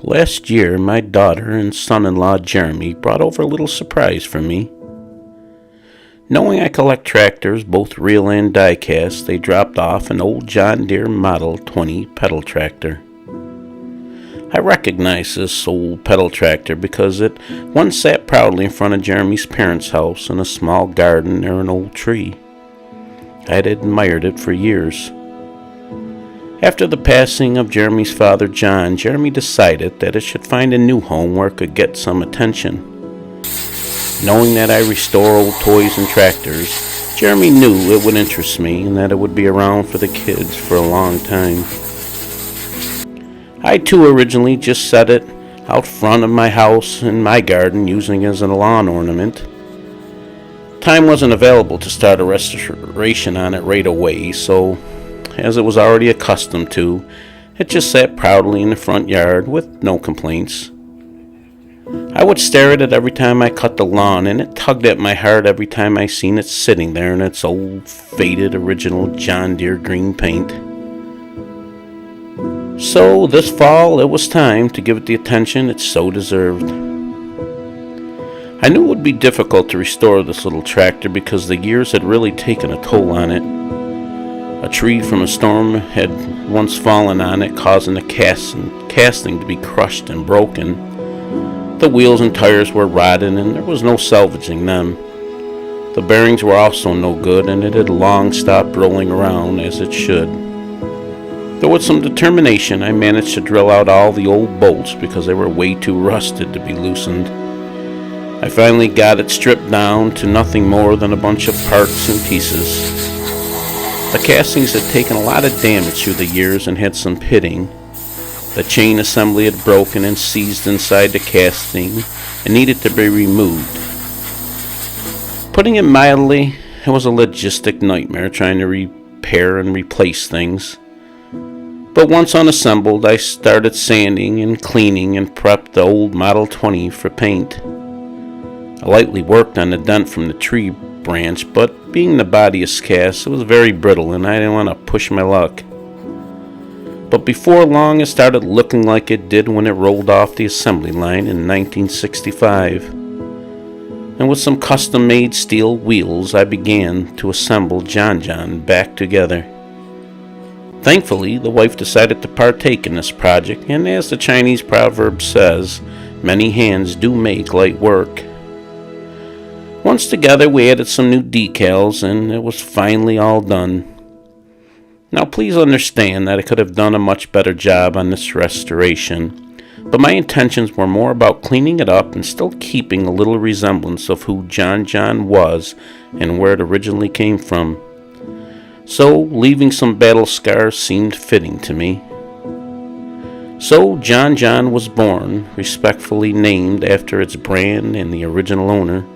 Last year, my daughter and son-in-law Jeremy brought over a little surprise for me. Knowing I collect tractors, both real and diecast, they dropped off an old John Deere Model 20 pedal tractor. I recognize this old pedal tractor because it once sat proudly in front of Jeremy's parents' house in a small garden near an old tree. I had admired it for years. After the passing of Jeremy's father, John, Jeremy decided that it should find a new home where it could get some attention. Knowing that I restore old toys and tractors, Jeremy knew it would interest me and that it would be around for the kids for a long time. I too originally just set it out front of my house in my garden using it as a lawn ornament. Time wasn't available to start a restoration on it right away, so as it was already accustomed to, it just sat proudly in the front yard with no complaints. I would stare at it every time I cut the lawn, and it tugged at my heart every time I seen it sitting there in its old, faded, original John Deere green paint. So this fall, it was time to give it the attention it so deserved. I knew it would be difficult to restore this little tractor because the years had really taken a toll on it. A tree from a storm had once fallen on it, causing the casting to be crushed and broken. The wheels and tires were rotted, and there was no salvaging them. The bearings were also no good, and it had long stopped rolling around as it should. Though with some determination, I managed to drill out all the old bolts because they were way too rusted to be loosened. I finally got it stripped down to nothing more than a bunch of parts and pieces. The castings had taken a lot of damage through the years and had some pitting. The chain assembly had broken and seized inside the casting and needed to be removed. Putting it mildly, it was a logistic nightmare trying to repair and replace things. But once unassembled, I started sanding and cleaning and prepped the old Model 20 for paint. I lightly worked on the dent from the tree branch, but being the body is cast, it was very brittle and I didn't want to push my luck. But before long, it started looking like it did when it rolled off the assembly line in 1965. And with some custom-made steel wheels, I began to assemble John back together. Thankfully, the wife decided to partake in this project, and as the Chinese proverb says, many hands do make light work. Once together, we added some new decals, and it was finally all done. Now, please understand that I could have done a much better job on this restoration, but my intentions were more about cleaning it up and still keeping a little resemblance of who John was and where it originally came from. So, leaving some battle scars seemed fitting to me. So, John was born, respectfully named after its brand and the original owner,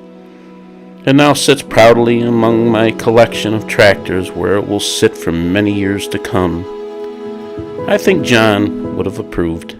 and now sits proudly among my collection of tractors where it will sit for many years to come. I think John would have approved.